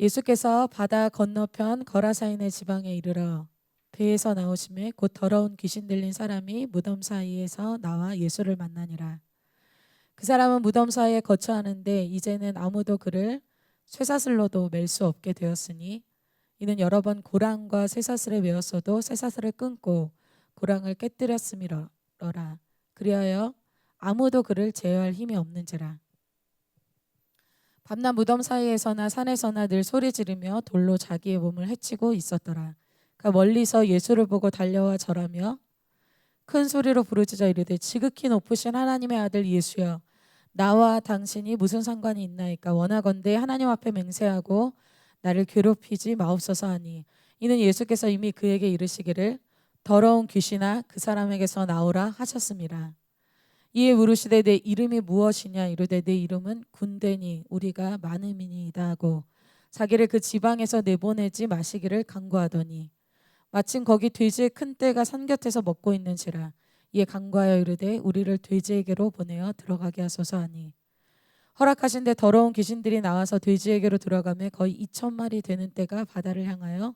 예수께서 바다 건너편 거라사인의 지방에 이르러 배에서 나오심에 곧 더러운 귀신 들린 사람이 무덤 사이에서 나와 예수를 만나니라. 그 사람은 무덤 사이에 거처하는데 이제는 아무도 그를 쇠사슬로도 맬 수 없게 되었으니 이는 여러 번 고랑과 쇠사슬에 매었어도 쇠사슬을 끊고 고랑을 깨뜨렸음이러라. 그리하여 아무도 그를 제어할 힘이 없는지라. 밤낮 무덤 사이에서나 산에서나 늘 소리 지르며 돌로 자기의 몸을 해치고 있었더라. 그가 멀리서 예수를 보고 달려와 절하며 큰 소리로 부르짖어 이르되 지극히 높으신 하나님의 아들 예수여, 나와 당신이 무슨 상관이 있나이까? 원하건대 하나님 앞에 맹세하고 나를 괴롭히지 마옵소서 하니, 이는 예수께서 이미 그에게 이르시기를 더러운 귀신아 그 사람에게서 나오라 하셨습니다. 이에 물으시되 내 이름이 무엇이냐? 이르되 내 이름은 군대니 우리가 많음이니이다 하고 자기를 그 지방에서 내보내지 마시기를 간구하더니 마침 거기 돼지의 큰 떼가 산 곁에서 먹고 있는지라. 이에 간구하여 이르되 우리를 돼지에게로 보내어 들어가게 하소서 하니, 허락하신데 더러운 귀신들이 나와서 돼지에게로 들어가매 거의 2,000마리 되는 떼가 바다를 향하여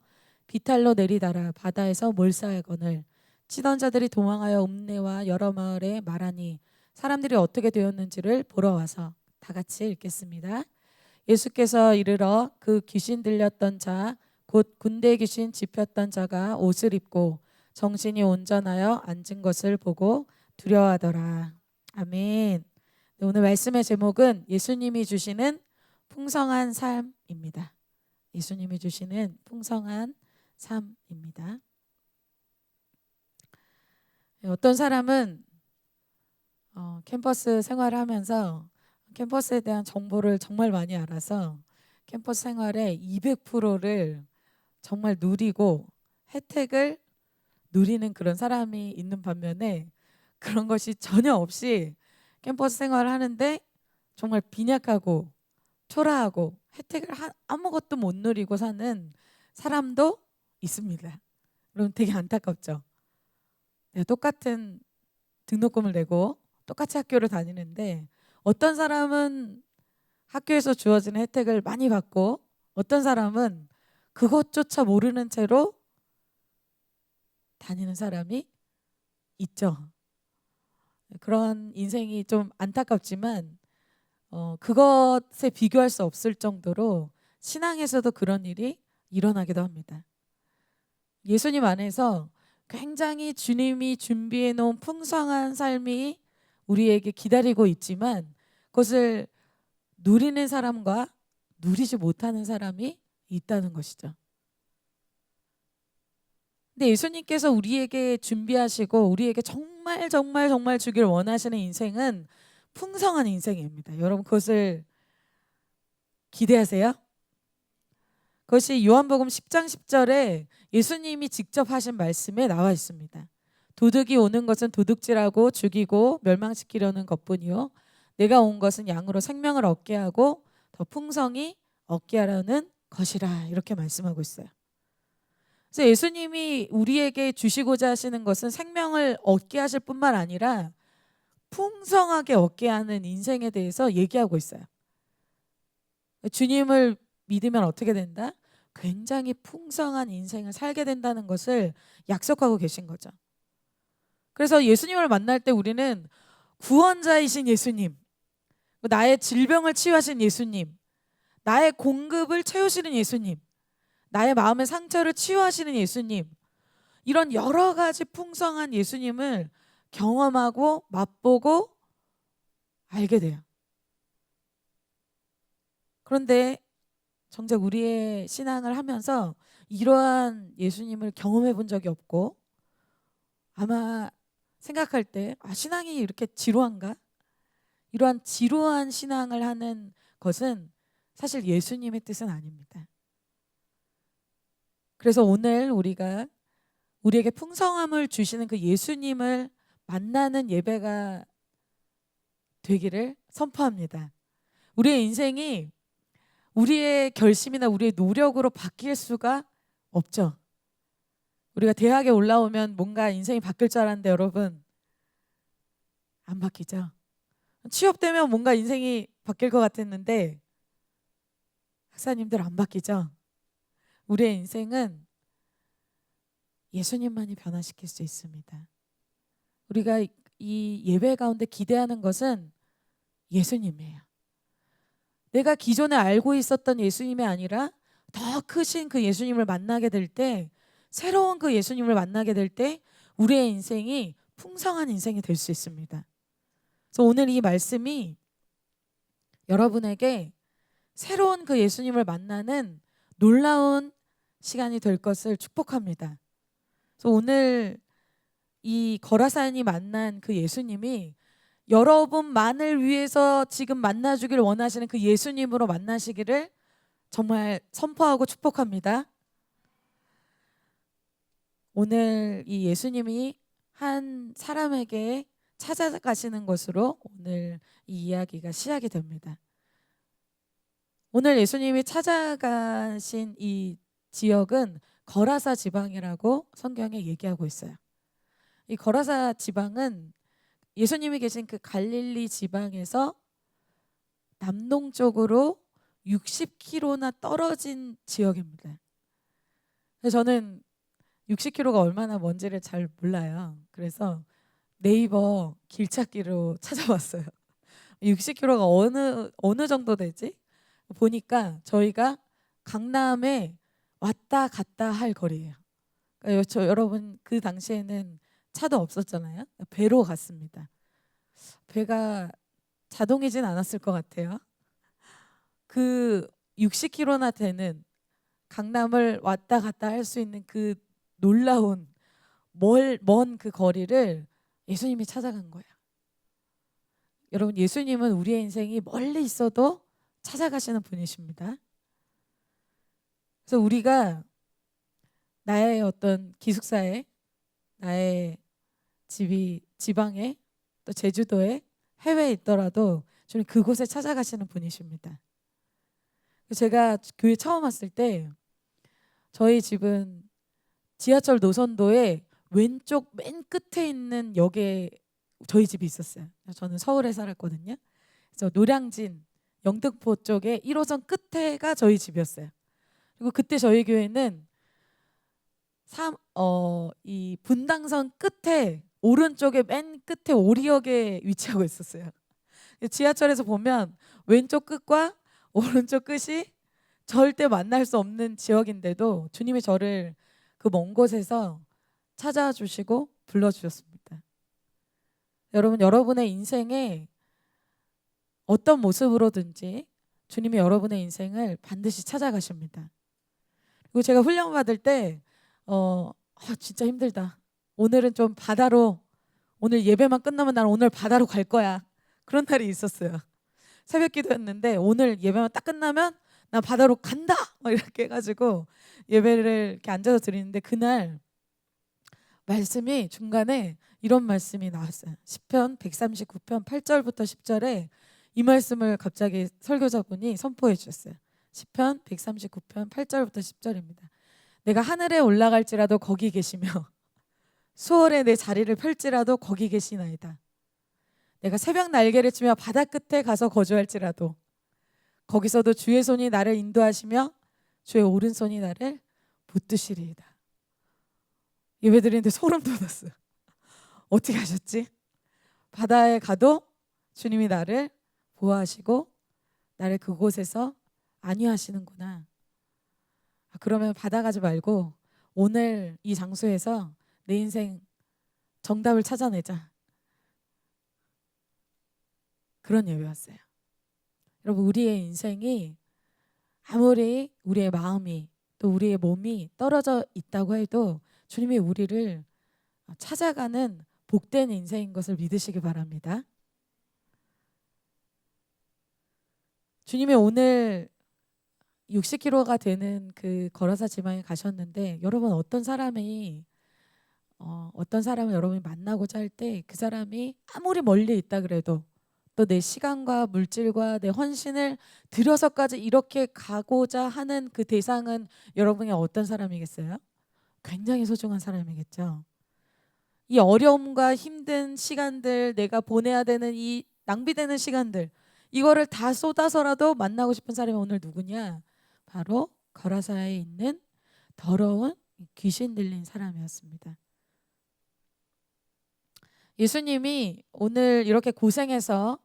비탈로 내리다라 바다에서 몰사하거늘 치던 자들이 도망하여 읍내와 여러 마을에 말하니 사람들이 어떻게 되었는지를 보러 와서. 다 같이 읽겠습니다. 예수께서 이르러 그 귀신 들렸던 자 곧 군대 귀신 집혔던 자가 옷을 입고 정신이 온전하여 앉은 것을 보고 두려워하더라. 아멘. 네, 오늘 말씀의 제목은 예수님이 주시는 풍성한 삶입니다. 예수님이 주시는 풍성한 삶입니다. 어떤 사람은 캠퍼스 생활을 하면서 캠퍼스에 대한 정보를 정말 많이 알아서 캠퍼스 생활의 200%를 정말 누리고 혜택을 누리는 그런 사람이 있는 반면에, 그런 것이 전혀 없이 캠퍼스 생활을 하는데 정말 빈약하고 초라하고 혜택을 아무것도 못 누리고 사는 사람도 있습니다. 그럼 되게 안타깝죠. 똑같은 등록금을 내고 똑같이 학교를 다니는데 어떤 사람은 학교에서 주어지는 혜택을 많이 받고 어떤 사람은 그것조차 모르는 채로 다니는 사람이 있죠. 그런 인생이 좀 안타깝지만 그것에 비교할 수 없을 정도로 신앙에서도 그런 일이 일어나기도 합니다. 예수님 안에서 굉장히 주님이 준비해 놓은 풍성한 삶이 우리에게 기다리고 있지만 그것을 누리는 사람과 누리지 못하는 사람이 있다는 것이죠. 근데 예수님께서 우리에게 준비하시고 우리에게 정말 정말 정말 주길 원하시는 인생은 풍성한 인생입니다. 여러분 그것을 기대하세요? 그것이 요한복음 10장 10절에 예수님이 직접 하신 말씀에 나와 있습니다. 도둑이 오는 것은 도둑질하고 죽이고 멸망시키려는 것뿐이요 내가 온 것은 양으로 생명을 얻게 하고 더 풍성히 얻게 하려는 것이라, 이렇게 말씀하고 있어요. 그래서 예수님이 우리에게 주시고자 하시는 것은 생명을 얻게 하실 뿐만 아니라 풍성하게 얻게 하는 인생에 대해서 얘기하고 있어요. 주님을 믿으면 어떻게 된다? 굉장히 풍성한 인생을 살게 된다는 것을 약속하고 계신 거죠. 그래서 예수님을 만날 때 우리는 구원자이신 예수님, 나의 질병을 치유하신 예수님, 나의 공급을 채우시는 예수님, 나의 마음의 상처를 치유하시는 예수님, 이런 여러 가지 풍성한 예수님을 경험하고 맛보고 알게 돼요. 그런데 정작 우리의 신앙을 하면서 이러한 예수님을 경험해 본 적이 없고, 아마 생각할 때 신앙이 이렇게 지루한가? 이러한 지루한 신앙을 하는 것은 사실 예수님의 뜻은 아닙니다. 그래서 오늘 우리가 우리에게 풍성함을 주시는 그 예수님을 만나는 예배가 되기를 선포합니다. 우리의 인생이 우리의 결심이나 우리의 노력으로 바뀔 수가 없죠. 우리가 대학에 올라오면 뭔가 인생이 바뀔 줄 알았는데 여러분, 안 바뀌죠. 취업되면 뭔가 인생이 바뀔 것 같았는데 박사님들 안 바뀌죠? 우리의 인생은 예수님만이 변화시킬 수 있습니다. 우리가 이 예배 가운데 기대하는 것은 예수님이에요. 내가 기존에 알고 있었던 예수님이 아니라 더 크신 그 예수님을 만나게 될 때, 새로운 그 예수님을 만나게 될 때 우리의 인생이 풍성한 인생이 될 수 있습니다. 그래서 오늘 이 말씀이 여러분에게 새로운 그 예수님을 만나는 놀라운 시간이 될 것을 축복합니다. 그래서 오늘 이 거라사인이 만난 그 예수님이 여러분만을 위해서 지금 만나주기를 원하시는 그 예수님으로 만나시기를 정말 선포하고 축복합니다. 오늘 이 예수님이 한 사람에게 찾아가시는 것으로 오늘 이 이야기가 시작이 됩니다. 오늘 예수님이 찾아가신 이 지역은 거라사 지방이라고 성경에 얘기하고 있어요. 이 거라사 지방은 예수님이 계신 그 갈릴리 지방에서 남동쪽으로 60km나 떨어진 지역입니다. 그래서 저는 60km가 얼마나 먼지를 잘 몰라요. 그래서 네이버 길찾기로 찾아봤어요. 60km가 어느 정도 되지? 보니까 저희가 강남에 왔다 갔다 할 거리예요. 그러니까 여러분 그 당시에는 차도 없었잖아요. 배로 갔습니다. 배가 자동이진 않았을 것 같아요. 그 60km나 되는 강남을 왔다 갔다 할 수 있는 그 놀라운 먼 그 거리를 예수님이 찾아간 거예요. 여러분, 예수님은 우리의 인생이 멀리 있어도 찾아가시는 분이십니다. 그래서 우리가 나의 어떤 기숙사에, 나의 집이 지방에, 또 제주도에, 해외에 있더라도 주님 그곳에 찾아가시는 분이십니다. 제가 교회 처음 왔을 때 저희 집은 지하철 노선도에 왼쪽 맨 끝에 있는 역에 저희 집이 있었어요. 저는 서울에 살았거든요. 그래서 노량진, 영등포 쪽에 1호선 끝에가 저희 집이었어요. 그리고 그때 저희 교회는 이 분당선 끝에 오른쪽에 맨 끝에 오리역에 위치하고 있었어요. 지하철에서 보면 왼쪽 끝과 오른쪽 끝이 절대 만날 수 없는 지역인데도 주님이 저를 그 먼 곳에서 찾아주시고 불러주셨습니다. 여러분, 여러분의 인생에 어떤 모습으로든지 주님이 여러분의 인생을 반드시 찾아가십니다. 그리고 제가 훈련 받을 때 진짜 힘들다. 오늘은 좀 바다로, 오늘 예배만 끝나면 나는 오늘 바다로 갈 거야. 그런 날이 있었어요. 새벽 기도였는데 오늘 예배만 딱 끝나면 나 바다로 간다! 막 이렇게 해가지고 예배를 이렇게 앉아서 드리는데 그날 말씀이 중간에 이런 말씀이 나왔어요. 시편 139편 8절부터 10절에 이 말씀을 갑자기 설교자분이 선포해 주셨어요. 시편 139편 8절부터 10절입니다. 내가 하늘에 올라갈지라도 거기 계시며 수월에 내 자리를 펼지라도 거기 계시나이다. 내가 새벽 날개를 치며 바다 끝에 가서 거주할지라도 거기서도 주의 손이 나를 인도하시며 주의 오른손이 나를 붙드시리이다. 예배드리는데 소름 돋았어요. 어떻게 하셨지? 바다에 가도 주님이 나를 보호하시고 나를 그곳에서 안위하시는구나. 그러면 바다 가지 말고 오늘 이 장소에서 내 인생 정답을 찾아내자. 그런 예배였어요. 여러분, 우리의 인생이 아무리 우리의 마음이 또 우리의 몸이 떨어져 있다고 해도 주님이 우리를 찾아가는 복된 인생인 것을 믿으시기 바랍니다. 주님이 오늘 60km가 되는 그 거라사 지방에 가셨는데 여러분 어떤 사람은 여러분이 만나고자 할 때 그 사람이 아무리 멀리 있다 그래도 또 내 시간과 물질과 내 헌신을 들여서까지 이렇게 가고자 하는 그 대상은 여러분이 어떤 사람이겠어요? 굉장히 소중한 사람이겠죠. 이 어려움과 힘든 시간들, 내가 보내야 되는 이 낭비되는 시간들, 이거를 다 쏟아서라도 만나고 싶은 사람이 오늘 누구냐? 바로 거라사에 있는 더러운 귀신 들린 사람이었습니다. 예수님이 오늘 이렇게 고생해서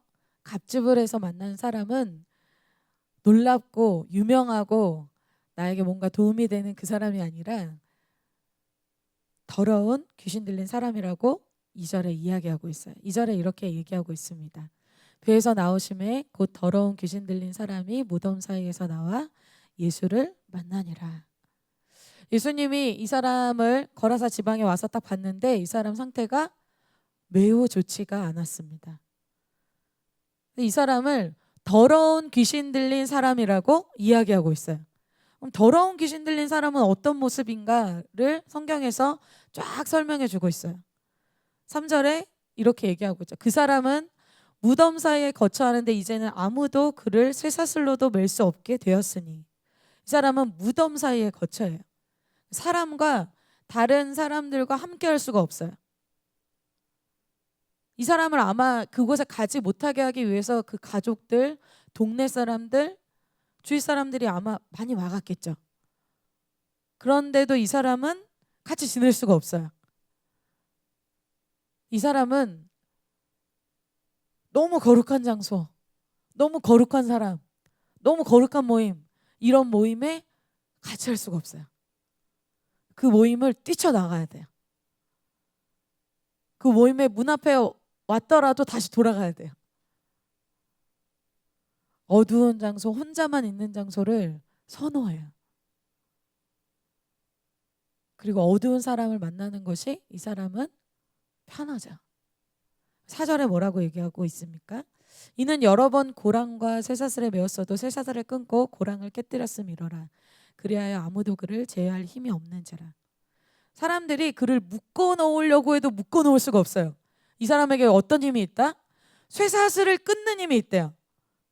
갑집을 해서 만난 사람은 놀랍고 유명하고 나에게 뭔가 도움이 되는 그 사람이 아니라 더러운 귀신 들린 사람이라고 2절에 이야기하고 있어요. 2절에 이렇게 얘기하고 있습니다. 배에서 나오심에 곧 더러운 귀신 들린 사람이 무덤 사이에서 나와 예수를 만나니라. 예수님이 이 사람을 거라사 지방에 와서 딱 봤는데 이 사람 상태가 매우 좋지가 않았습니다. 이 사람을 더러운 귀신 들린 사람이라고 이야기하고 있어요. 그럼 더러운 귀신 들린 사람은 어떤 모습인가를 성경에서 쫙 설명해 주고 있어요. 3절에 이렇게 얘기하고 있죠. 그 사람은 무덤 사이에 거처하는데 이제는 아무도 그를 쇠사슬로도 맬 수 없게 되었으니. 이 사람은 무덤 사이에 거처해요. 사람과 다른 사람들과 함께 할 수가 없어요. 이 사람을 아마 그곳에 가지 못하게 하기 위해서 그 가족들, 동네 사람들, 주위 사람들이 아마 많이 막았겠죠. 그런데도 이 사람은 같이 지낼 수가 없어요. 이 사람은 너무 거룩한 장소, 너무 거룩한 사람, 너무 거룩한 모임, 이런 모임에 같이 할 수가 없어요. 그 모임을 뛰쳐나가야 돼요. 그 모임의 문 앞에 왔더라도 다시 돌아가야 돼요. 어두운 장소, 혼자만 있는 장소를 선호해요. 그리고 어두운 사람을 만나는 것이 이 사람은 편하죠. 4절에 뭐라고 얘기하고 있습니까? 이는 여러 번 고랑과 쇠사슬에 매었어도 쇠사슬을 끊고 고랑을 깨뜨렸음이로라. 그리하여 아무도 그를 제어할 힘이 없는지라. 사람들이 그를 묶어 놓으려고 해도 묶어 놓을 수가 없어요. 이 사람에게 어떤 힘이 있다? 쇠사슬을 끊는 힘이 있대요.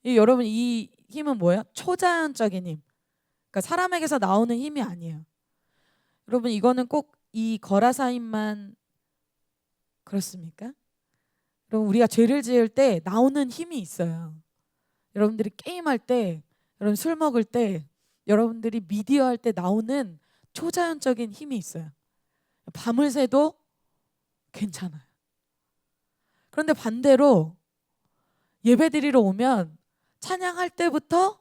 여러분, 이 힘은 뭐예요? 초자연적인 힘. 그러니까 사람에게서 나오는 힘이 아니에요. 여러분, 이거는 꼭 이 거라사인만 그렇습니까? 여러분, 우리가 죄를 지을 때 나오는 힘이 있어요. 여러분들이 게임할 때, 여러분 술 먹을 때, 여러분들이 미디어 할 때 나오는 초자연적인 힘이 있어요. 밤을 새도 괜찮아요. 그런데 반대로 예배드리러 오면 찬양할 때부터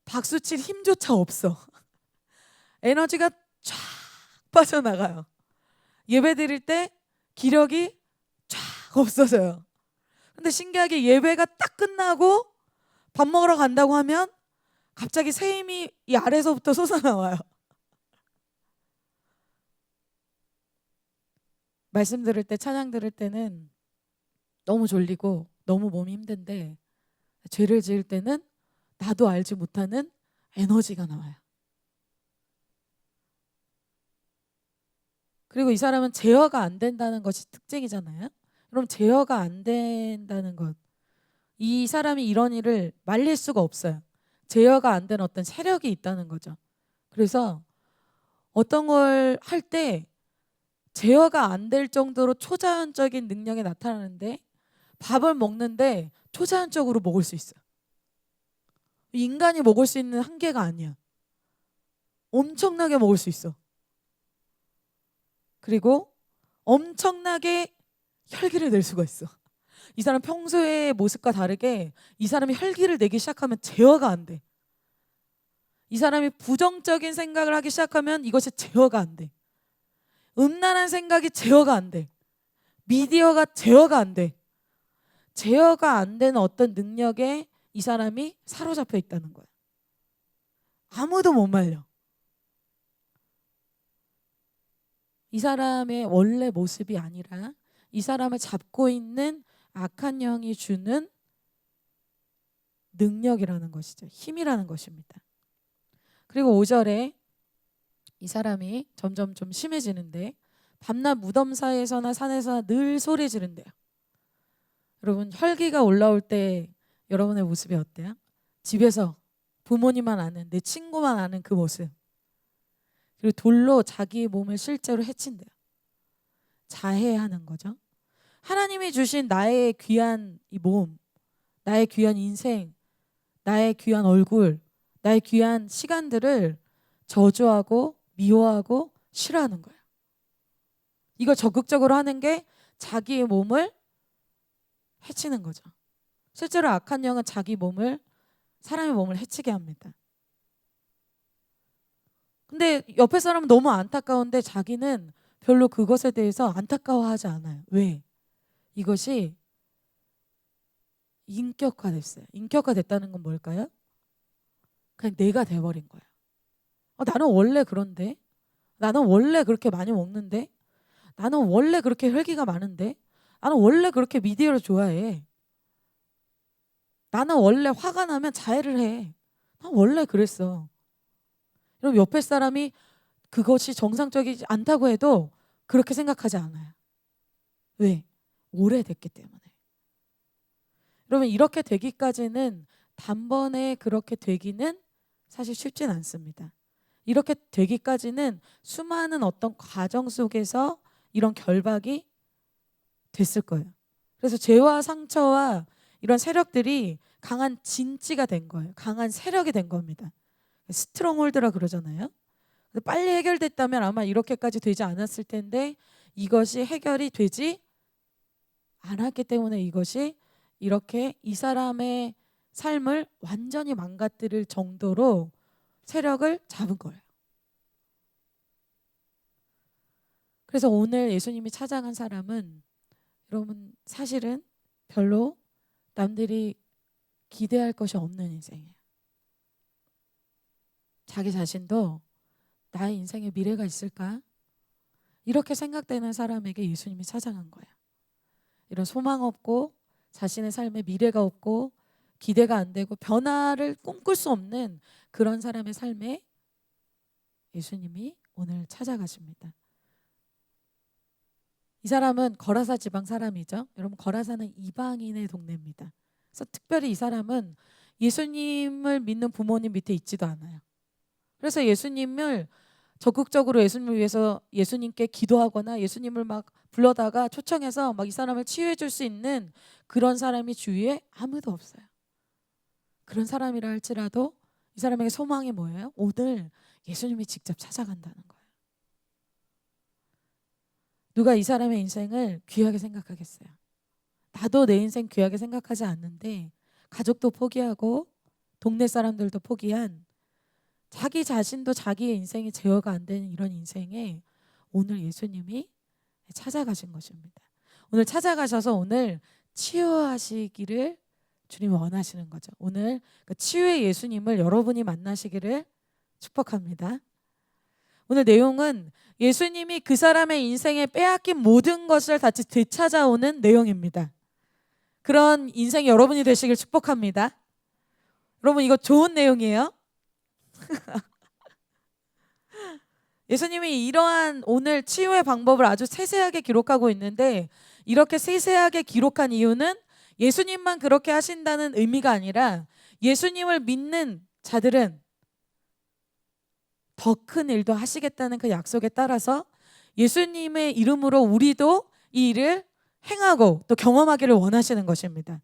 박수칠 힘조차 없어. 에너지가 쫙 빠져나가요. 예배드릴 때 기력이 쫙 없어져요. 근데 신기하게 예배가 딱 끝나고 밥 먹으러 간다고 하면 갑자기 새 힘이 이 아래서부터 솟아나와요. 말씀 들을 때, 찬양 들을 때는 너무 졸리고 너무 몸이 힘든데 죄를 지을 때는 나도 알지 못하는 에너지가 나와요. 그리고 이 사람은 제어가 안 된다는 것이 특징이잖아요. 그럼 제어가 안 된다는 것, 이 사람이 이런 일을 말릴 수가 없어요. 제어가 안 된 어떤 세력이 있다는 거죠. 그래서 어떤 걸 할 때 제어가 안 될 정도로 초자연적인 능력이 나타나는데 밥을 먹는데 초자연적으로 먹을 수 있어요. 인간이 먹을 수 있는 한계가 아니야. 엄청나게 먹을 수 있어. 그리고 엄청나게 혈기를 낼 수가 있어. 이 사람 평소의 모습과 다르게 이 사람이 혈기를 내기 시작하면 제어가 안 돼. 이 사람이 부정적인 생각을 하기 시작하면 이것이 제어가 안 돼. 음란한 생각이 제어가 안 돼. 미디어가 제어가 안 돼. 제어가 안 되는 어떤 능력에 이 사람이 사로잡혀 있다는 거야. 아무도 못 말려. 이 사람의 원래 모습이 아니라 이 사람을 잡고 있는 악한 영이 주는 능력이라는 것이죠. 힘이라는 것입니다. 그리고 5절에 이 사람이 점점 좀 심해지는데 밤낮 무덤 사이에서나 산에서나 늘 소리 지른대요. 여러분, 혈기가 올라올 때 여러분의 모습이 어때요? 집에서 부모님만 아는, 내 친구만 아는 그 모습. 그리고 돌로 자기의 몸을 실제로 해친대요. 자해하는 거죠. 하나님이 주신 나의 귀한 이 몸, 나의 귀한 인생, 나의 귀한 얼굴, 나의 귀한 시간들을 저주하고 미워하고 싫어하는 거예요. 이걸 적극적으로 하는 게 자기의 몸을 해치는 거죠. 실제로 악한 영은 자기 몸을, 사람의 몸을 해치게 합니다. 근데 옆에 사람은 너무 안타까운데 자기는 별로 그것에 대해서 안타까워하지 않아요. 왜? 이것이 인격화됐어요. 인격화됐다는 건 뭘까요? 그냥 내가 돼버린 거야. 나는 원래 그런데, 나는 원래 그렇게 많이 먹는데, 나는 원래 그렇게 혈기가 많은데, 나는 원래 그렇게 미디어를 좋아해. 나는 원래 화가 나면 자해를 해. 난 원래 그랬어. 그럼 옆에 사람이 그것이 정상적이지 않다고 해도 그렇게 생각하지 않아요. 왜? 오래됐기 때문에. 여러분, 이렇게 되기까지는 단번에 그렇게 되기는 사실 쉽진 않습니다. 이렇게 되기까지는 수많은 어떤 과정 속에서 이런 결박이 됐을 거예요. 그래서 죄와 상처와 이런 세력들이 강한 진지가 된 거예요. 강한 세력이 된 겁니다. 스트롱홀드라 그러잖아요. 빨리 해결됐다면 아마 이렇게까지 되지 않았을 텐데 이것이 해결이 되지 않았기 때문에 이것이 이렇게 이 사람의 삶을 완전히 망가뜨릴 정도로 세력을 잡은 거예요. 그래서 오늘 예수님이 찾아간 사람은 여러분 사실은 별로 남들이 기대할 것이 없는 인생이에요. 자기 자신도 나의 인생에 미래가 있을까? 이렇게 생각되는 사람에게 예수님이 찾아간 거예요. 이런 소망 없고 자신의 삶에 미래가 없고 기대가 안 되고 변화를 꿈꿀 수 없는 그런 사람의 삶에 예수님이 오늘 찾아가십니다. 이 사람은 거라사 지방 사람이죠. 여러분, 거라사는 이방인의 동네입니다. 그래서 특별히 이 사람은 예수님을 믿는 부모님 밑에 있지도 않아요. 그래서 예수님을 적극적으로 예수님을 위해서 예수님께 기도하거나 예수님을 막 불러다가 초청해서 막 이 사람을 치유해 줄 수 있는 그런 사람이 주위에 아무도 없어요. 그런 사람이라 할지라도 이 사람에게 소망이 뭐예요? 오늘 예수님이 직접 찾아간다는 거예요. 누가 이 사람의 인생을 귀하게 생각하겠어요? 나도 내 인생 귀하게 생각하지 않는데 가족도 포기하고 동네 사람들도 포기한 자기 자신도 자기의 인생이 제어가 안 되는 이런 인생에 오늘 예수님이 찾아가신 것입니다. 오늘 찾아가셔서 오늘 치유하시기를 주님이 원하시는 거죠. 오늘 그 치유의 예수님을 여러분이 만나시기를 축복합니다. 오늘 내용은 예수님이 그 사람의 인생에 빼앗긴 모든 것을 다시 되찾아오는 내용입니다. 그런 인생이 여러분이 되시길 축복합니다. 여러분, 이거 좋은 내용이에요. 예수님이 이러한 오늘 치유의 방법을 아주 세세하게 기록하고 있는데 이렇게 세세하게 기록한 이유는 예수님만 그렇게 하신다는 의미가 아니라 예수님을 믿는 자들은 더 큰 일도 하시겠다는 그 약속에 따라서 예수님의 이름으로 우리도 이 일을 행하고 또 경험하기를 원하시는 것입니다.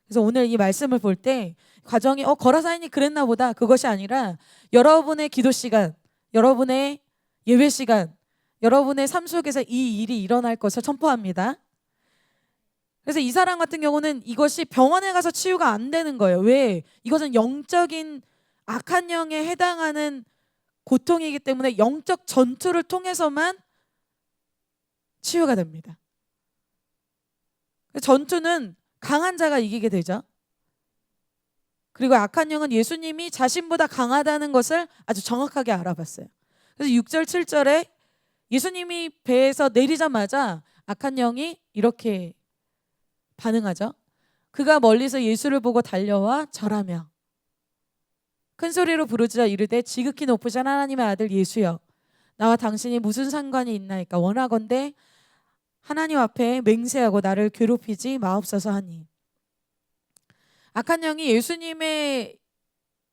그래서 오늘 이 말씀을 볼 때 과정이 거라사인이 그랬나 보다, 그것이 아니라 여러분의 기도 시간, 여러분의 예배 시간, 여러분의 삶 속에서 이 일이 일어날 것을 선포합니다. 그래서 이 사람 같은 경우는 이것이 병원에 가서 치유가 안 되는 거예요. 왜? 이것은 영적인 악한 영에 해당하는 고통이기 때문에 영적 전투를 통해서만 치유가 됩니다. 전투는 강한 자가 이기게 되죠. 그리고 악한 영은 예수님이 자신보다 강하다는 것을 아주 정확하게 알아봤어요. 그래서 6절 7절에 예수님이 배에서 내리자마자 악한 영이 이렇게 반응하죠. 그가 멀리서 예수를 보고 달려와 절하며 큰 소리로 부르짖어 이르되 지극히 높으신 하나님의 아들 예수여, 나와 당신이 무슨 상관이 있나이까? 원하건대 하나님 앞에 맹세하고 나를 괴롭히지 마옵소서 하니. 악한 영이 예수님의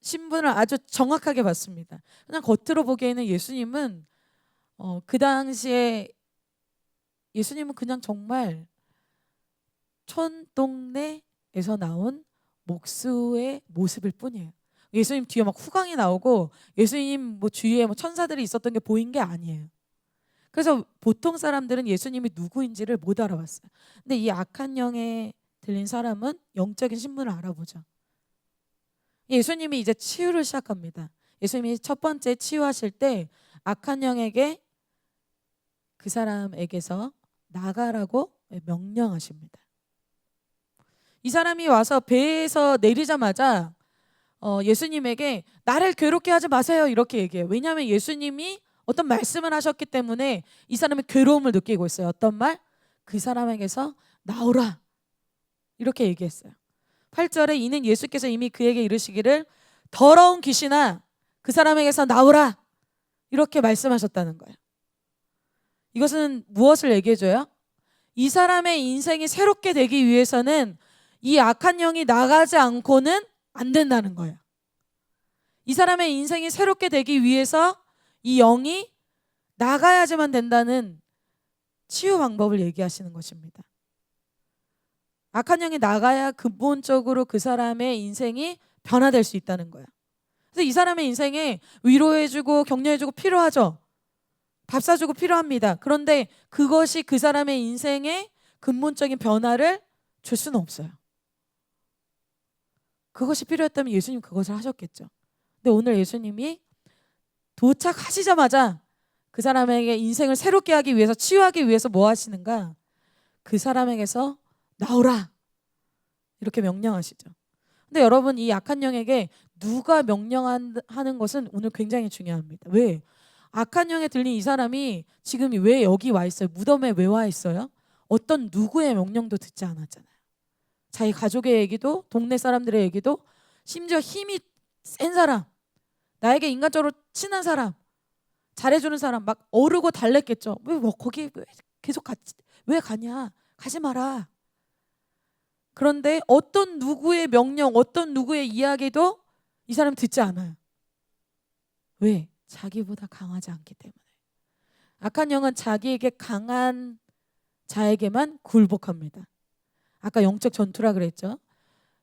신분을 아주 정확하게 봤습니다. 그냥 겉으로 보기에는 예수님은 그 당시에 예수님은 그냥 정말 촌동네에서 나온 목수의 모습일 뿐이에요. 예수님 뒤에 막 후광이 나오고 예수님 뭐 주위에 뭐 천사들이 있었던 게 보인 게 아니에요. 그래서 보통 사람들은 예수님이 누구인지를 못 알아봤어요. 근데 이 악한 영에 들린 사람은 영적인 신분을 알아보죠. 예수님이 이제 치유를 시작합니다. 예수님이 첫 번째 치유하실 때 악한 영에게 그 사람에게서 나가라고 명령하십니다. 이 사람이 와서 배에서 내리자마자 예수님에게 나를 괴롭게 하지 마세요 이렇게 얘기해요. 왜냐하면 예수님이 어떤 말씀을 하셨기 때문에 이 사람이 괴로움을 느끼고 있어요. 어떤 말? 그 사람에게서 나오라 이렇게 얘기했어요. 8절에 이는 예수께서 이미 그에게 이르시기를 더러운 귀신아 그 사람에게서 나오라 이렇게 말씀하셨다는 거예요. 이것은 무엇을 얘기해줘요? 이 사람의 인생이 새롭게 되기 위해서는 이 악한 영이 나가지 않고는 안 된다는 거예요. 이 사람의 인생이 새롭게 되기 위해서 이 영이 나가야지만 된다는 치유 방법을 얘기하시는 것입니다. 악한 영이 나가야 근본적으로 그 사람의 인생이 변화될 수 있다는 거예요. 그래서 이 사람의 인생에 위로해주고 격려해주고 필요하죠. 밥 사주고 필요합니다. 그런데 그것이 그 사람의 인생에 근본적인 변화를 줄 수는 없어요. 그것이 필요했다면 예수님 그것을 하셨겠죠. 근데 오늘 예수님이 도착하시자마자 그 사람에게 인생을 새롭게 하기 위해서 치유하기 위해서 뭐 하시는가? 그 사람에게서 나오라 이렇게 명령하시죠. 근데 여러분 이 악한 영에게 누가 명령하는 것은 오늘 굉장히 중요합니다. 왜? 악한 영에 들린 이 사람이 지금 왜 여기 와 있어요? 무덤에 왜 와 있어요? 어떤 누구의 명령도 듣지 않았잖아요. 자기 가족의 얘기도 동네 사람들의 얘기도 심지어 힘이 센 사람 나에게 인간적으로 친한 사람 잘해주는 사람 막 어르고 달랬겠죠. 왜 거기 왜 계속 왜 가냐 가지 마라. 그런데 어떤 누구의 명령 어떤 누구의 이야기도 이 사람 듣지 않아요. 왜? 자기보다 강하지 않기 때문에. 악한 영은 자기에게 강한 자에게만 굴복합니다. 아까 영적 전투라 그랬죠.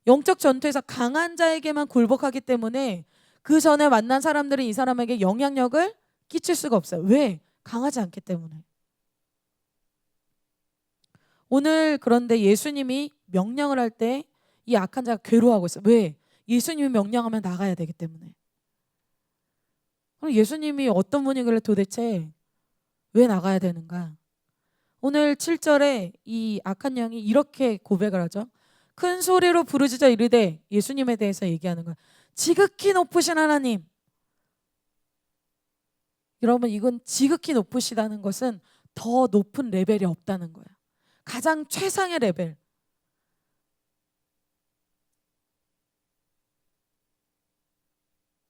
영적 전투에서 강한 자에게만 굴복하기 때문에 그 전에 만난 사람들은 이 사람에게 영향력을 끼칠 수가 없어요. 왜? 강하지 않기 때문에. 오늘 그런데 예수님이 명령을 할 때 이 악한 자가 괴로워하고 있어요. 왜? 예수님이 명령하면 나가야 되기 때문에. 그럼 예수님이 어떤 분이길래 도대체 왜 나가야 되는가? 오늘 7절에 이 악한 영이 이렇게 고백을 하죠. 큰 소리로 부르짖어 이르되 예수님에 대해서 얘기하는 거예요. 지극히 높으신 하나님. 여러분 이건 지극히 높으시다는 것은 더 높은 레벨이 없다는 거예요. 가장 최상의 레벨.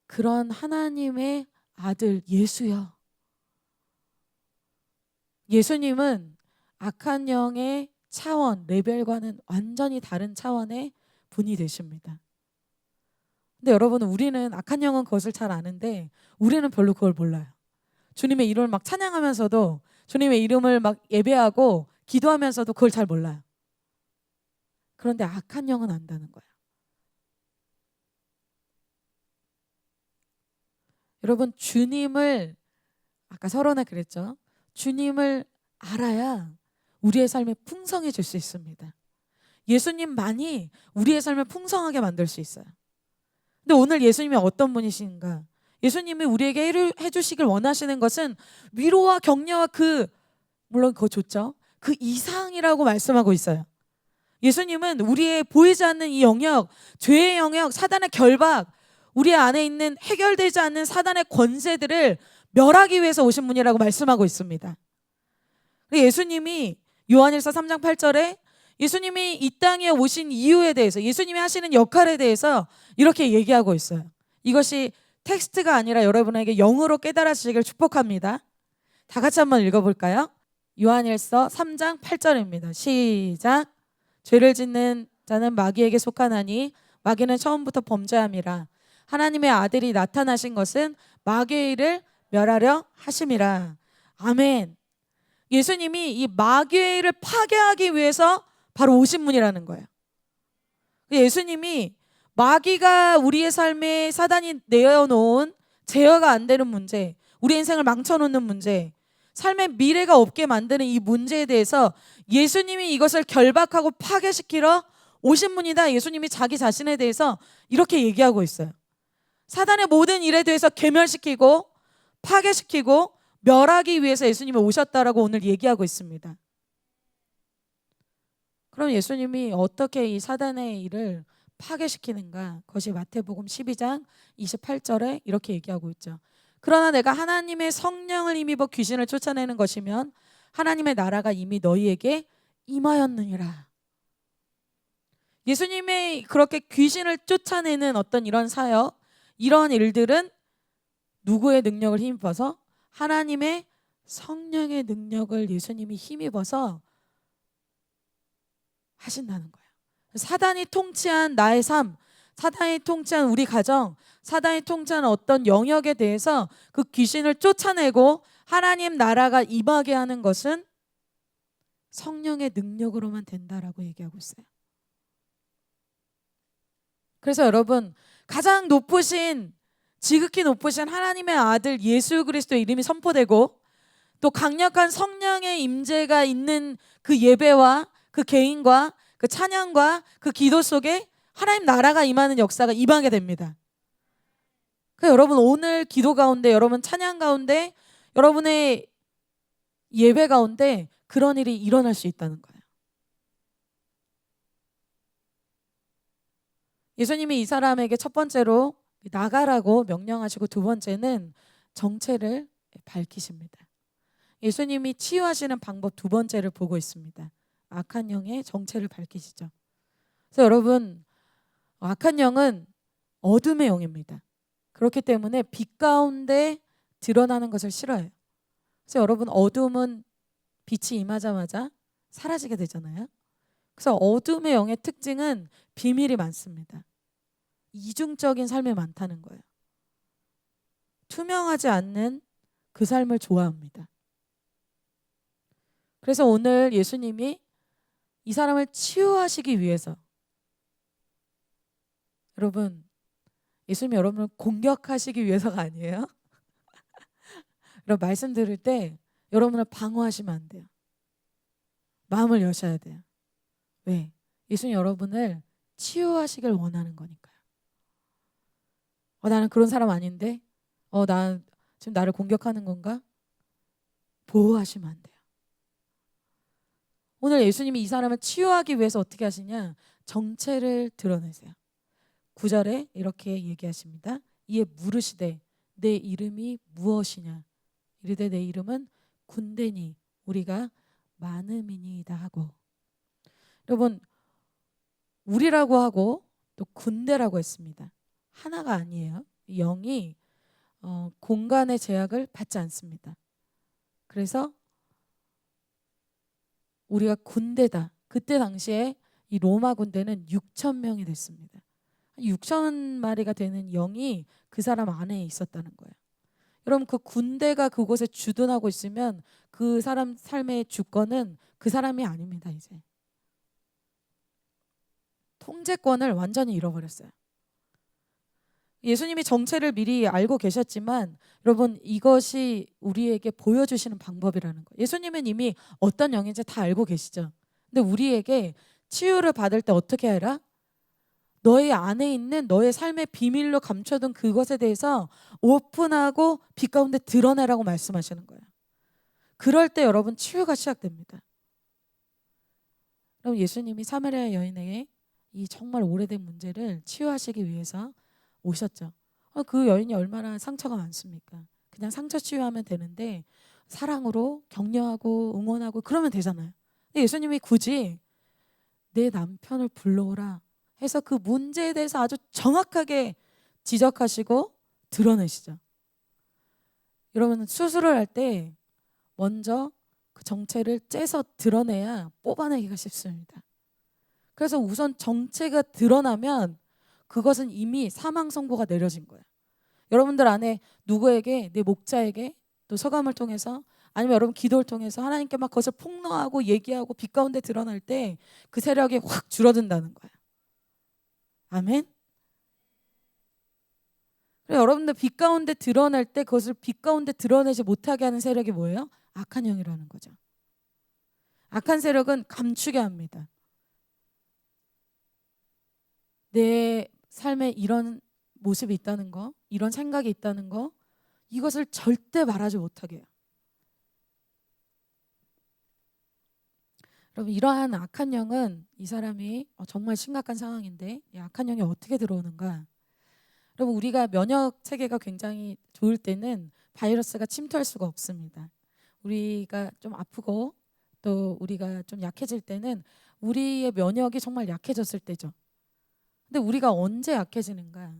그런 하나님의 아들 예수요. 예수님은 악한 영의 차원, 레벨과는 완전히 다른 차원의 분이 되십니다. 근데 여러분 우리는 악한 영은 그것을 잘 아는데 우리는 별로 그걸 몰라요. 주님의 이름을 막 찬양하면서도 주님의 이름을 막 예배하고 기도하면서도 그걸 잘 몰라요. 그런데 악한 영은 안다는 거예요. 여러분 주님을 아까 서론에 그랬죠. 주님을 알아야 우리의 삶이 풍성해질 수 있습니다. 예수님만이 우리의 삶을 풍성하게 만들 수 있어요. 근데 오늘 예수님이 어떤 분이신가? 예수님이 우리에게 해주시길 원하시는 것은 위로와 격려와 물론 그거 좋죠. 그 이상이라고 말씀하고 있어요. 예수님은 우리의 보이지 않는 이 영역, 죄의 영역, 사단의 결박, 우리 안에 있는 해결되지 않는 사단의 권세들을 멸하기 위해서 오신 분이라고 말씀하고 있습니다. 예수님이 요한일서 3장 8절에 예수님이 이 땅에 오신 이유에 대해서 예수님이 하시는 역할에 대해서 이렇게 얘기하고 있어요. 이것이 텍스트가 아니라 여러분에게 영으로 깨달으시길 축복합니다. 다 같이 한번 읽어볼까요? 요한일서 3장 8절입니다. 시작. 죄를 짓는 자는 마귀에게 속하나니 마귀는 처음부터 범죄함이라. 하나님의 아들이 나타나신 것은 마귀의 일을 멸하려 하심이라. 아멘. 예수님이 이 마귀의 일을 파괴하기 위해서 바로 오신 분이라는 거예요. 예수님이 마귀가 우리의 삶에 사단이 내어놓은 제어가 안 되는 문제, 우리 인생을 망쳐놓는 문제, 삶의 미래가 없게 만드는 이 문제에 대해서 예수님이 이것을 결박하고 파괴시키러 오신 분이다. 예수님이 자기 자신에 대해서 이렇게 얘기하고 있어요. 사단의 모든 일에 대해서 괴멸시키고 파괴시키고 멸하기 위해서 예수님이 오셨다라고 오늘 얘기하고 있습니다. 그럼 예수님이 어떻게 이 사단의 일을 파괴시키는가? 그것이 마태복음 12장 28절에 이렇게 얘기하고 있죠. 그러나 내가 하나님의 성령을 힘입어 귀신을 쫓아내는 것이면 하나님의 나라가 이미 너희에게 임하였느니라. 예수님의 그렇게 귀신을 쫓아내는 어떤 이런 사역, 이런 일들은 누구의 능력을 힘입어서? 하나님의 성령의 능력을 예수님이 힘입어서 하신다는 거예요. 사단이 통치한 나의 삶, 사단이 통치한 우리 가정, 사단이 통치한 어떤 영역에 대해서 그 귀신을 쫓아내고 하나님 나라가 임하게 하는 것은 성령의 능력으로만 된다라고 얘기하고 있어요. 그래서 여러분, 가장 높으신, 지극히 높으신 하나님의 아들 예수 그리스도의 이름이 선포되고 또 강력한 성령의 임재가 있는 그 예배와 그 개인과 그 찬양과 그 기도 속에 하나님 나라가 임하는 역사가 임하게 됩니다. 그러니까 여러분, 오늘 기도 가운데, 여러분 찬양 가운데, 여러분의 예배 가운데 그런 일이 일어날 수 있다는 거예요. 예수님이 이 사람에게 첫 번째로 나가라고 명령하시고 두 번째는 정체를 밝히십니다. 예수님이 치유하시는 방법 두 번째를 보고 있습니다. 악한 영의 정체를 밝히시죠. 그래서 여러분, 악한 영은 어둠의 영입니다. 그렇기 때문에 빛 가운데 드러나는 것을 싫어해요. 그래서 여러분, 어둠은 빛이 임하자마자 사라지게 되잖아요. 그래서 어둠의 영의 특징은 비밀이 많습니다. 이중적인 삶이 많다는 거예요. 투명하지 않는 그 삶을 좋아합니다. 그래서 오늘 예수님이 이 사람을 치유하시기 위해서, 여러분, 예수님이 여러분을 공격하시기 위해서가 아니에요. 여러분, 말씀 들을 때 여러분을 방어하시면 안 돼요. 마음을 여셔야 돼요. 왜? 예수님 여러분을 치유하시길 원하는 거니까요. 나는 그런 사람 아닌데, 나 지금 나를 공격하는 건가? 보호하시면 안 돼요. 오늘 예수님이 이 사람을 치유하기 위해서 어떻게 하시냐? 정체를 드러내세요. 9절에 이렇게 얘기하십니다. 이에 물으시되 내 이름이 무엇이냐? 이르되 내 이름은 군대니 우리가 많음이니이다 하고. 여러분, 우리라고 하고 또 군대라고 했습니다. 하나가 아니에요. 영이 공간의 제약을 받지 않습니다. 그래서 우리가 군대다. 그때 당시에 이 로마 군대는 6천 명이 됐습니다. 6천 마리가 되는 영이 그 사람 안에 있었다는 거예요. 여러분, 그 군대가 그곳에 주둔하고 있으면 그 사람 삶의 주권은 그 사람이 아닙니다. 이제 통제권을 완전히 잃어버렸어요. 예수님이 정체를 미리 알고 계셨지만 여러분, 이것이 우리에게 보여주시는 방법이라는 거예요. 예수님은 이미 어떤 영인지 다 알고 계시죠. 근데 우리에게 치유를 받을 때 어떻게 해라? 너의 안에 있는 너의 삶의 비밀로 감춰둔 그것에 대해서 오픈하고 빛 가운데 드러내라고 말씀하시는 거예요. 그럴 때 여러분, 치유가 시작됩니다. 그럼 예수님이 사마리아 여인에게 이 정말 오래된 문제를 치유하시기 위해서 오셨죠. 그 여인이 얼마나 상처가 많습니까? 그냥 상처 치유하면 되는데 사랑으로 격려하고 응원하고 그러면 되잖아요. 근데 예수님이 굳이 내 남편을 불러오라 해서 그 문제에 대해서 아주 정확하게 지적하시고 드러내시죠. 여러분, 수술을 할 때 먼저 그 정체를 째서 드러내야 뽑아내기가 쉽습니다. 그래서 우선 정체가 드러나면 그것은 이미 사망 선고가 내려진 거예요. 여러분들 안에 누구에게, 내 목자에게 또 서감을 통해서 아니면 여러분 기도를 통해서 하나님께 막 그것을 폭로하고 얘기하고 빛 가운데 드러날 때 그 세력이 확 줄어든다는 거예요. 아멘. 그래서 여러분들 빛 가운데 드러낼 때 그것을 빛 가운데 드러내지 못하게 하는 세력이 뭐예요? 악한 영이라는 거죠. 악한 세력은 감추게 합니다. 내 삶에 이런 모습이 있다는 거, 이런 생각이 있다는 거, 이것을 절대 말하지 못하게 해요. 여러분, 이러한 악한 영은 이 사람이 정말 심각한 상황인데 이 악한 영이 어떻게 들어오는가? 여러분, 우리가 면역 체계가 굉장히 좋을 때는 바이러스가 침투할 수가 없습니다. 우리가 좀 아프고 또 우리가 좀 약해질 때는 우리의 면역이 정말 약해졌을 때죠. 근데 우리가 언제 약해지는가?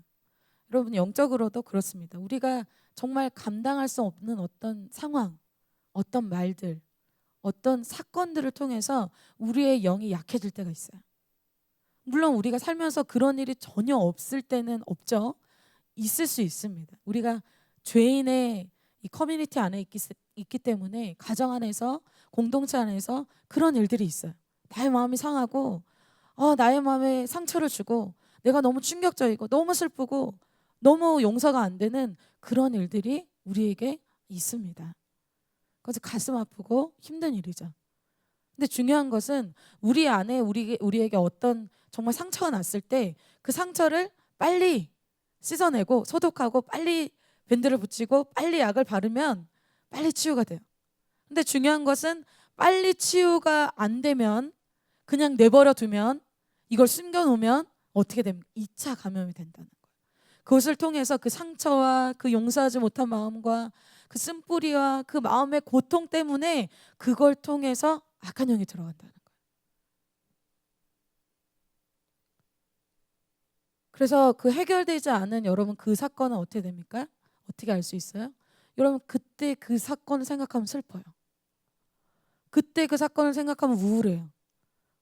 여러분, 영적으로도 그렇습니다. 우리가 정말 감당할 수 없는 어떤 상황, 어떤 말들, 어떤 사건들을 통해서 우리의 영이 약해질 때가 있어요. 물론 우리가 살면서 그런 일이 전혀 없을 때는 없죠. 있을 수 있습니다. 우리가 죄인의 이 커뮤니티 안에 있기 때문에 가정 안에서, 공동체 안에서 그런 일들이 있어요. 나의 마음이 상하고 나의 마음에 상처를 주고 내가 너무 충격적이고 너무 슬프고 너무 용서가 안 되는 그런 일들이 우리에게 있습니다. 그래서 가슴 아프고 힘든 일이죠. 근데 중요한 것은 우리 안에 우리에게 어떤 정말 상처가 났을 때 그 상처를 빨리 씻어내고 소독하고 빨리 밴드를 붙이고 빨리 약을 바르면 빨리 치유가 돼요. 근데 중요한 것은 빨리 치유가 안 되면 그냥 내버려 두면 이걸 숨겨놓으면 어떻게 됩니까? 2차 감염이 된다는 거예요. 그것을 통해서 그 상처와 그 용서하지 못한 마음과 그 쓴뿌리와 그 마음의 고통 때문에 그걸 통해서 악한 영이 들어간다는 거예요. 그래서 그 해결되지 않은 여러분 그 사건은 어떻게 됩니까? 어떻게 알 수 있어요? 여러분 그때 그 사건을 생각하면 슬퍼요. 그때 그 사건을 생각하면 우울해요.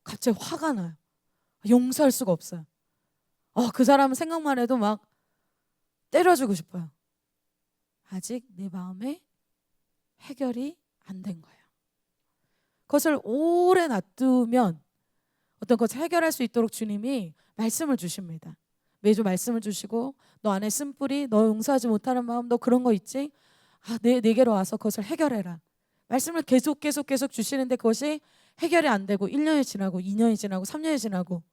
갑자기 화가 나요. 용서할 수가 없어요. 그 사람 생각만 해도 막 때려주고 싶어요. 아직 내 마음에 해결이 안 된 거예요. 그것을 오래 놔두면 어떤 것을 해결할 수 있도록 주님이 말씀을 주십니다. 매주 말씀을 주시고 너 안에 쓴뿌리, 너 용서하지 못하는 마음, 너 그런 거 있지? 내게로 와서 그것을 해결해라. 말씀을 계속 주시는데 그것이 해결이 안 되고 1년이 지나고 2년이 지나고 3년이 지나고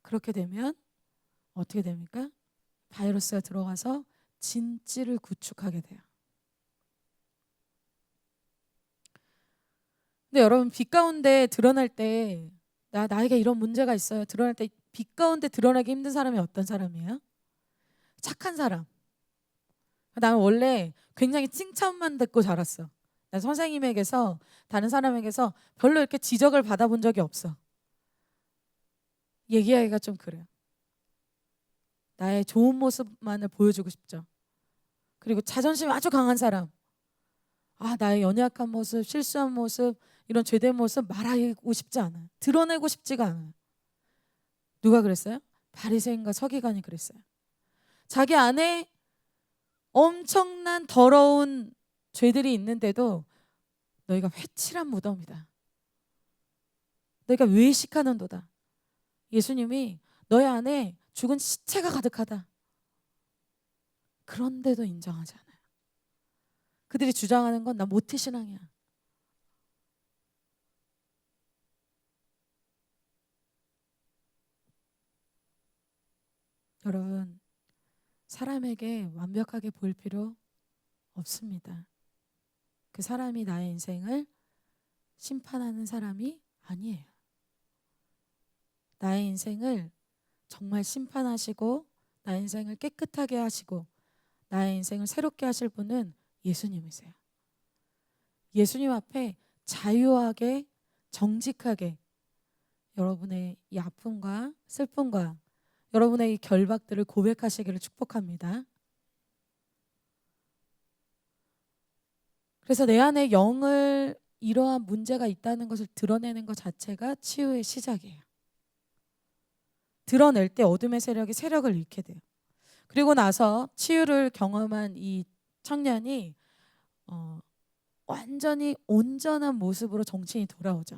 그렇게 되면 어떻게 됩니까? 바이러스가 들어가서 진찌를 구축하게 돼요. 근데 여러분 빛 가운데 드러날 때 나에게 이런 문제가 있어요. 드러날 때 빛 가운데 드러나기 힘든 사람이 어떤 사람이에요? 착한 사람. 나는 원래 굉장히 칭찬만 듣고 자랐어. 난 선생님에게서 다른 사람에게서 별로 이렇게 지적을 받아본 적이 없어. 얘기하기가 좀 그래요. 나의 좋은 모습만을 보여주고 싶죠. 그리고 자존심이 아주 강한 사람. 나의 연약한 모습, 실수한 모습, 이런 죄된 모습 말하고 싶지 않아요. 드러내고 싶지가 않아요. 누가 그랬어요? 바리새인과 서기관이 그랬어요. 자기 안에 엄청난 더러운 죄들이 있는데도 너희가 회칠한 무덤이다. 너희가 외식하는도다. 예수님이 너희 안에 죽은 시체가 가득하다. 그런데도 인정하지 않아요. 그들이 주장하는 건 나 모태신앙이야. 여러분, 사람에게 완벽하게 보일 필요 없습니다. 그 사람이 나의 인생을 심판하는 사람이 아니에요. 나의 인생을 정말 심판하시고 나의 인생을 깨끗하게 하시고 나의 인생을 새롭게 하실 분은 예수님이세요. 예수님 앞에 자유하게 정직하게 여러분의 이 아픔과 슬픔과 여러분의 이 결박들을 고백하시기를 축복합니다. 그래서 내 안에 영을 이러한 문제가 있다는 것을 드러내는 것 자체가 치유의 시작이에요. 드러낼 때 어둠의 세력을 잃게 돼요. 그리고 나서 치유를 경험한 이 청년이 완전히 온전한 모습으로 정신이 돌아오죠.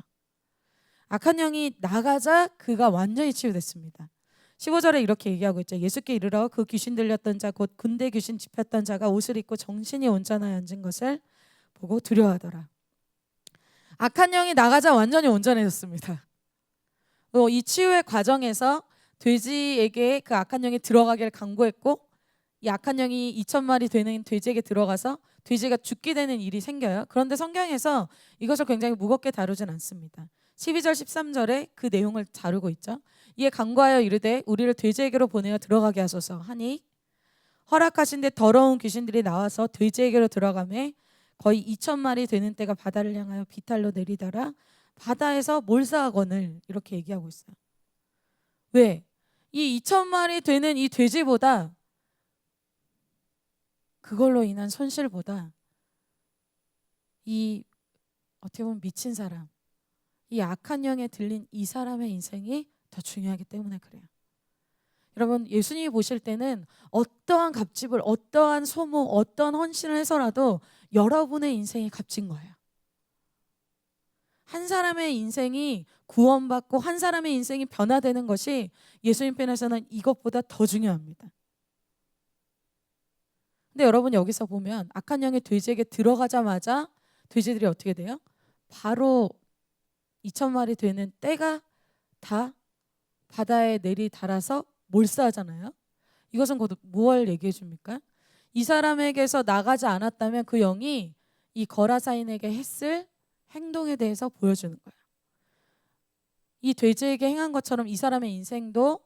악한 영이 나가자 그가 완전히 치유됐습니다. 15절에 이렇게 얘기하고 있죠. 예수께 이르러 그 귀신 들렸던 자 곧 군대 귀신 집혔던 자가 옷을 입고 정신이 온전하여 앉은 것을 보고 두려워하더라. 악한 영이 나가자 완전히 온전해졌습니다. 이 치유의 과정에서 돼지에게 그 악한 영이 들어가기를 강구했고, 이 악한 영이 2,000마리 되는 돼지에게 들어가서 돼지가 죽게 되는 일이 생겨요. 그런데 성경에서 이것을 굉장히 무겁게 다루진 않습니다. 12절 13절에 그 내용을 다루고 있죠. 이에 간구하여 이르되 우리를 돼지에게로 보내어 들어가게 하소서 하니 허락하신 데 더러운 귀신들이 나와서 돼지에게로 들어가매 거의 2,000마리 되는 때가 바다를 향하여 비탈로 내리더라. 바다에서 몰사하거늘, 이렇게 얘기하고 있어요. 왜? 이 2,000마리 되는 이 돼지보다, 그걸로 인한 손실보다 이 어떻게 보면 미친 사람, 이 악한 영에 들린 이 사람의 인생이 더 중요하기 때문에 그래요. 여러분, 예수님이 보실 때는 어떠한 값집을, 어떠한 소모, 어떠한 헌신을 해서라도 여러분의 인생이 값진 거예요. 한 사람의 인생이 구원받고 한 사람의 인생이 변화되는 것이 예수님 편에서는 이것보다 더 중요합니다. 근데 여러분, 여기서 보면 악한 영이 돼지에게 들어가자마자 돼지들이 어떻게 돼요? 바로 2,000마리 되는 떼가 다 바다에 내리달아서 몰사하잖아요. 이것은 곧 무엇을 얘기해 줍니까? 이 사람에게서 나가지 않았다면 그 영이 이 거라사인에게 했을 행동에 대해서 보여주는 거예요. 이 돼지에게 행한 것처럼 이 사람의 인생도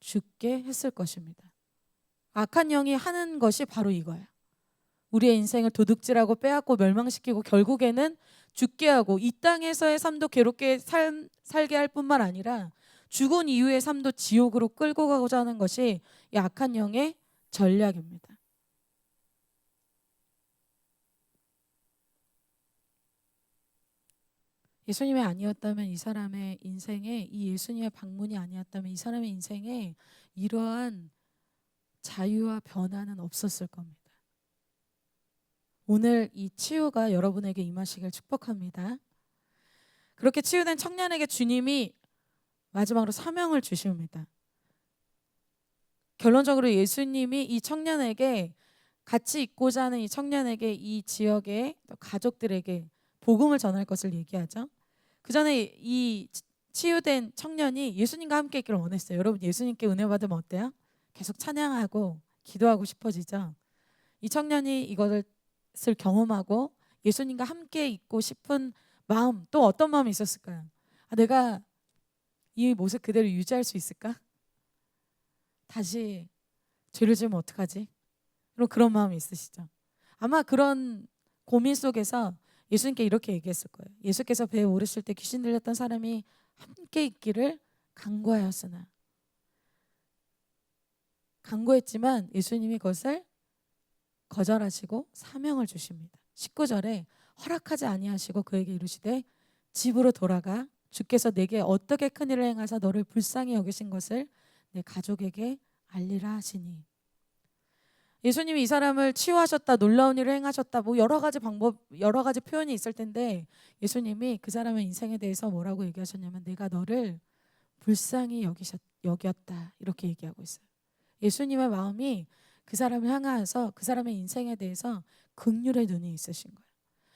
죽게 했을 것입니다. 악한 영이 하는 것이 바로 이거예요. 우리의 인생을 도둑질하고 빼앗고 멸망시키고 결국에는 죽게 하고 이 땅에서의 삶도 괴롭게 살게 할 뿐만 아니라 죽은 이후의 삶도 지옥으로 끌고 가고자 하는 것이 이 악한 영의 전략입니다. 예수님이 아니었다면 이 사람의 인생에, 이 예수님의 방문이 아니었다면 이 사람의 인생에 이러한 자유와 변화는 없었을 겁니다. 오늘 이 치유가 여러분에게 임하시길 축복합니다. 그렇게 치유된 청년에게 주님이 마지막으로 사명을 주십니다. 결론적으로 예수님이 이 청년에게, 같이 있고자 하는 이 청년에게, 이 지역의 가족들에게 복음을 전할 것을 얘기하죠. 그 전에 이 치유된 청년이 예수님과 함께 있기를 원했어요. 여러분, 예수님께 은혜 받으면 어때요? 계속 찬양하고 기도하고 싶어지죠. 이 청년이 이것을 경험하고 예수님과 함께 있고 싶은 마음, 또 어떤 마음이 있었을까요? 내가 이 모습 그대로 유지할 수 있을까? 다시 죄를 지으면 어떡하지? 그런 마음이 있으시죠. 아마 그런 고민 속에서 예수님께 이렇게 얘기했을 거예요. 예수께서 배에 오르실 때 귀신 들렸던 사람이 함께 있기를 간구하였으나, 간구했지만 예수님이 그것을 거절하시고 사명을 주십니다. 19절에 허락하지 아니하시고 그에게 이르시되 집으로 돌아가 주께서 내게 어떻게 큰 일을 행하사 너를 불쌍히 여기신 것을 내 가족에게 알리라 하시니. 예수님이 이 사람을 치유하셨다, 놀라운 일을 행하셨다, 뭐 여러 가지 방법, 여러 가지 표현이 있을 텐데 예수님이 그 사람의 인생에 대해서 뭐라고 얘기하셨냐면 내가 너를 불쌍히 여겼다, 이렇게 얘기하고 있어요. 예수님의 마음이 그 사람을 향하여서 그 사람의 인생에 대해서 긍휼의 눈이 있으신 거예요.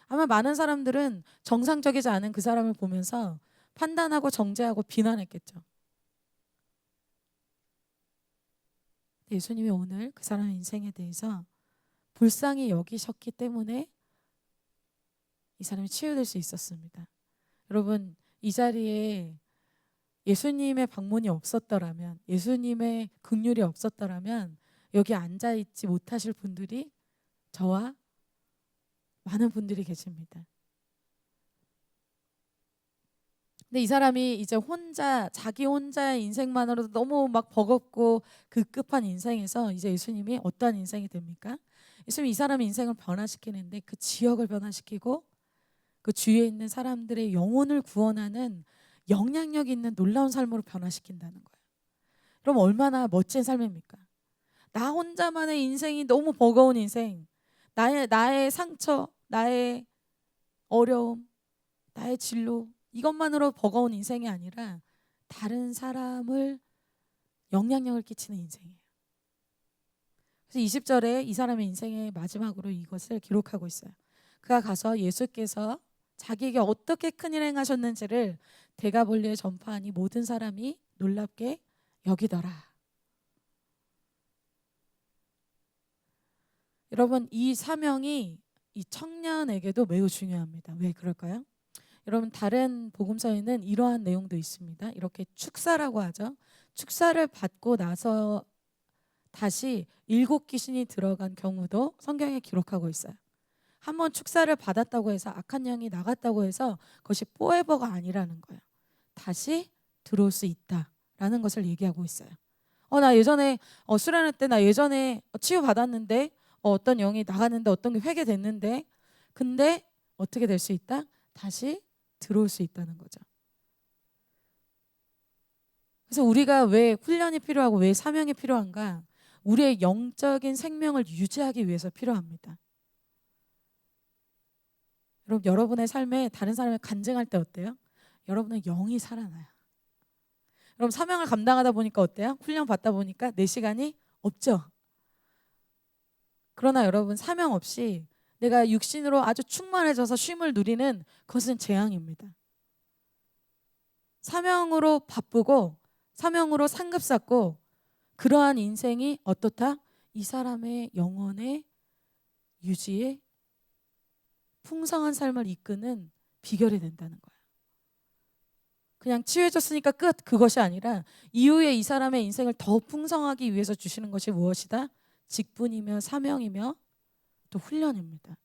아마 많은 사람들은 정상적이지 않은 그 사람을 보면서 판단하고 정죄하고 비난했겠죠. 예수님이 오늘 그 사람의 인생에 대해서 불쌍히 여기셨기 때문에 이 사람이 치유될 수 있었습니다. 여러분, 이 자리에 예수님의 방문이 없었더라면, 예수님의 긍휼이 없었더라면 여기 앉아있지 못하실 분들이 저와 많은 분들이 계십니다. 근데 이 사람이 이제 자기 혼자의 인생만으로도 너무 막 버겁고 급급한 인생에서 이제 예수님이 어떠한 인생이 됩니까? 예수님이 이 사람의 인생을 변화시키는데 그 지역을 변화시키고 그 주위에 있는 사람들의 영혼을 구원하는 영향력 있는 놀라운 삶으로 변화시킨다는 거예요. 그럼 얼마나 멋진 삶입니까? 나 혼자만의 인생이 너무 버거운 인생, 나의 상처, 나의 어려움, 나의 진로, 이것만으로 버거운 인생이 아니라 다른 사람을 영향력을 끼치는 인생이에요. 그래서 20절에 이 사람의 인생의 마지막으로 이것을 기록하고 있어요. 그가 가서 예수께서 자기에게 어떻게 큰일 행하셨는지를 데가볼리에 전파하니 모든 사람이 놀랍게 여기더라. 여러분, 이 사명이 이 청년에게도 매우 중요합니다. 왜 그럴까요? 여러분, 다른 복음서에는 이러한 내용도 있습니다. 이렇게 축사라고 하죠. 축사를 받고 나서 다시 7 귀신이 들어간 경우도 성경에 기록하고 있어요. 한번 축사를 받았다고 해서 악한 영이 나갔다고 해서 그것이 포에버가 아니라는 거예요. 다시 들어올 수 있다라는 것을 얘기하고 있어요. 나 예전에 수련회 때 나 예전에 치유 받았는데 어떤 영이 나갔는데 어떤 게 회개됐는데 근데 어떻게 될 수 있다? 다시 들어올 수 있다는 거죠. 그래서 우리가 왜 훈련이 필요하고 왜 사명이 필요한가? 우리의 영적인 생명을 유지하기 위해서 필요합니다. 여러분의 삶에 다른 사람을 간증할 때 어때요? 여러분의 영이 살아나요. 여러분 사명을 감당하다 보니까 어때요? 훈련 받다 보니까 내 시간이 없죠. 그러나 여러분 사명 없이 내가 육신으로 아주 충만해져서 쉼을 누리는 그것은 재앙입니다. 사명으로 바쁘고 사명으로 상급 쌓고 그러한 인생이 어떻다? 이 사람의 영혼의 유지에 풍성한 삶을 이끄는 비결이 된다는 거예요. 그냥 치유해줬으니까 끝 그것이 아니라 이후에 이 사람의 인생을 더 풍성하기 위해서 주시는 것이 무엇이다? 직분이며 사명이며 또 훈련입니다.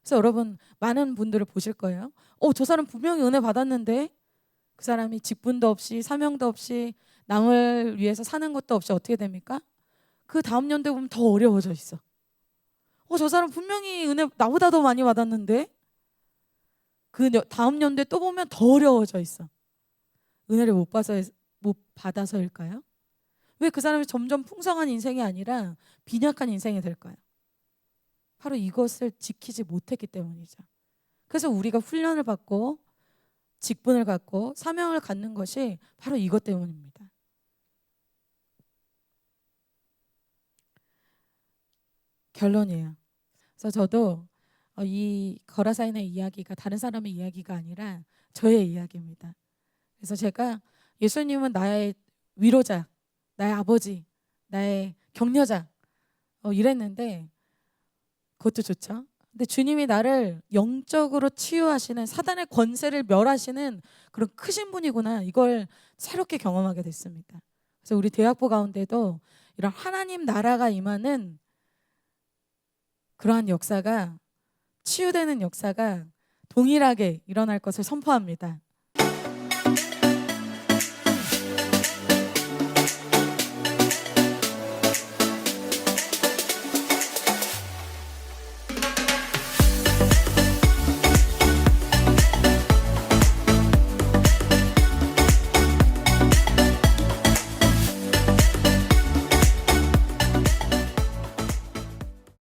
그래서 여러분 많은 분들을 보실 거예요. 저 사람 분명히 은혜 받았는데 그 사람이 직분도 없이 사명도 없이 남을 위해서 사는 것도 없이 어떻게 됩니까? 그 다음 연도에 보면 더 어려워져 있어. 저 사람 분명히 은혜 나보다 더 많이 받았는데 그 다음 연도에 또 보면 더 어려워져 있어. 은혜를 못 받아서일까요? 왜 그 사람이 점점 풍성한 인생이 아니라 빈약한 인생이 될까요? 바로 이것을 지키지 못했기 때문이죠. 그래서 우리가 훈련을 받고 직분을 갖고 사명을 갖는 것이 바로 이것 때문입니다. 결론이에요. 그래서 저도 이 거라사인의 이야기가 다른 사람의 이야기가 아니라 저의 이야기입니다. 그래서 제가 예수님은 나의 위로자, 나의 아버지, 나의 격려자 이랬는데 그것도 좋죠. 근데 주님이 나를 영적으로 치유하시는 사단의 권세를 멸하시는 그런 크신 분이구나 이걸 새롭게 경험하게 됐습니다. 그래서 우리 대학부 가운데도 이런 하나님 나라가 임하는 그러한 역사가 치유되는 역사가 동일하게 일어날 것을 선포합니다.